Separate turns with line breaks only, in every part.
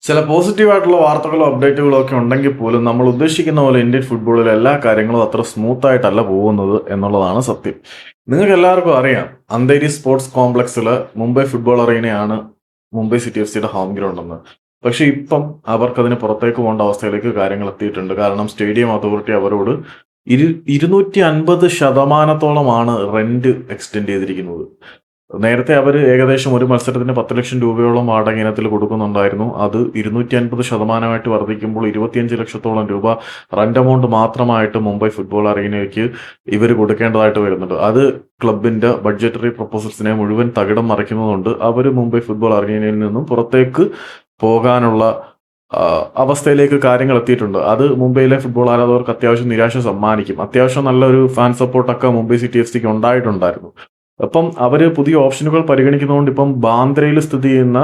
ചില പോസിറ്റീവായിട്ടുള്ള വാർത്തകളോ അപ്ഡേറ്റുകളോ ഒക്കെ ഉണ്ടെങ്കിൽ പോലും നമ്മൾ ഉദ്ദേശിക്കുന്ന പോലെ ഇന്ത്യൻ ഫുട്ബോളിൽ എല്ലാ കാര്യങ്ങളും അത്ര സ്മൂത്ത് ആയിട്ടല്ല പോകുന്നത് എന്നുള്ളതാണ് സത്യം. നിങ്ങൾക്ക് എല്ലാവർക്കും അറിയാം, അന്തേരി സ്പോർട്സ് കോംപ്ലക്സിൽ മുംബൈ ഫുട്ബോൾ അറീനയാണ് മുംബൈ സിറ്റി എഫ് സിയുടെ ഹോം ഗ്രൗണ്ട് എന്ന്. പക്ഷെ ഇപ്പം അവർക്കതിന് പുറത്തേക്ക് പോകേണ്ട അവസ്ഥയിലേക്ക് കാര്യങ്ങൾ എത്തിയിട്ടുണ്ട്. കാരണം സ്റ്റേഡിയം അതോറിറ്റി അവരോട് 250% റെന്റ് എക്സ്റ്റെൻഡ് ചെയ്തിരിക്കുന്നത്. നേരത്തെ അവർ ഏകദേശം ഒരു മത്സരത്തിന് 10 ലക്ഷം രൂപയോളം വാടക ഇനത്തിൽ കൊടുക്കുന്നുണ്ടായിരുന്നു. അത് 250% വർദ്ധിക്കുമ്പോൾ 25 ലക്ഷത്തോളം രൂപ റെന്റ് എമൗണ്ട് മാത്രമായിട്ട് മുംബൈ ഫുട്ബോൾ അറീനയ്ക്ക് ഇവർ കൊടുക്കേണ്ടതായിട്ട് വരുന്നുണ്ട്. അത് ക്ലബിന്റെ ബഡ്ജറ്ററി പ്രൊപ്പോസൽസിനെ മുഴുവൻ തകിടം മറിക്കുന്നതുകൊണ്ട് അവർ മുംബൈ ഫുട്ബോൾ അറീനയിൽ നിന്നും പുറത്തേക്ക് പോകാനുള്ള അവസ്ഥയിലേക്ക് കാര്യങ്ങൾ എത്തിയിട്ടുണ്ട്. അത് മുംബൈയിലെ ഫുട്ബോൾ ആരാധകർക്ക് അത്യാവശ്യം നിരാശ സമ്മാനിക്കും. അത്യാവശ്യം നല്ലൊരു ഫാൻ സപ്പോർട്ടൊക്കെ മുംബൈ സിറ്റി എഫ് സിക്ക് ഉണ്ടായിട്ടുണ്ടായിരുന്നു. അപ്പം അവർ പുതിയ ഓപ്ഷനുകൾ പരിഗണിക്കുന്നതുകൊണ്ട് ഇപ്പം ബാന്ദ്രയിൽ സ്ഥിതി ചെയ്യുന്ന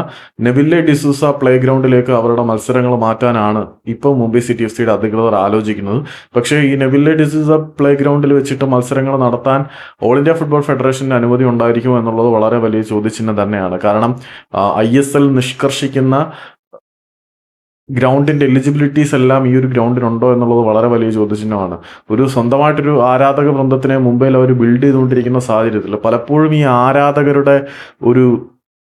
നെവില്ലെ ഡിസൂസ പ്ലേ ഗ്രൗണ്ടിലേക്ക് അവരുടെ മത്സരങ്ങൾ മാറ്റാനാണ് ഇപ്പം മുംബൈ സിറ്റി എഫ് സിയുടെ അധികൃതർ ആലോചിക്കുന്നത്. പക്ഷേ ഈ നെവില്ലെ ഡിസൂസ പ്ലേ ഗ്രൗണ്ടിൽ വെച്ചിട്ട് മത്സരങ്ങൾ നടത്താൻ ഓൾ ഇന്ത്യ ഫുട്ബോൾ ഫെഡറേഷൻ്റെ അനുമതി ഉണ്ടായിരിക്കുമോ എന്നുള്ളത് വളരെ വലിയ ചോദ്യചിഹ്നം തന്നെയാണ്. കാരണം ISL നിഷ്കർഷിക്കുന്ന ഗ്രൗണ്ടിന്റെ എലിജിബിലിറ്റീസ് എല്ലാം ഈ ഒരു ഗ്രൗണ്ടിനുണ്ടോ എന്നുള്ളത് വളരെ വലിയ ചോദ്യചിഹ്നമാണ്. ഒരു സ്വന്തമായിട്ടൊരു ആരാധക വൃന്ദത്തിനെ മുംബൈയിൽ അവർ ബിൽഡ് ചെയ്തുകൊണ്ടിരിക്കുന്ന സാഹചര്യത്തിൽ പലപ്പോഴും ഈ ആരാധകരുടെ ഒരു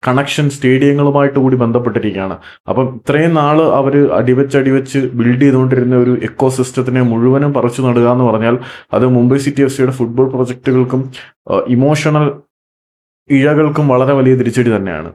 കണക്ഷൻ സ്റ്റേഡിയങ്ങളുമായിട്ട് കൂടി ബന്ധപ്പെട്ടിരിക്കുകയാണ്. അപ്പം ഇത്രയും നാള് അവർ അടിവെച്ച് ബിൽഡ് ചെയ്തുകൊണ്ടിരുന്ന ഒരു എക്കോ സിസ്റ്റത്തിനെ മുഴുവനും പറിച്ചു നടുക എന്ന് പറഞ്ഞാൽ അത് മുംബൈ സിറ്റി എഫ് സിയുടെ ഫുട്ബോൾ പ്രൊജക്റ്റുകൾക്കും ഇമോഷണൽ ഇഴകൾക്കും വളരെ വലിയ തിരിച്ചടി തന്നെയാണ്.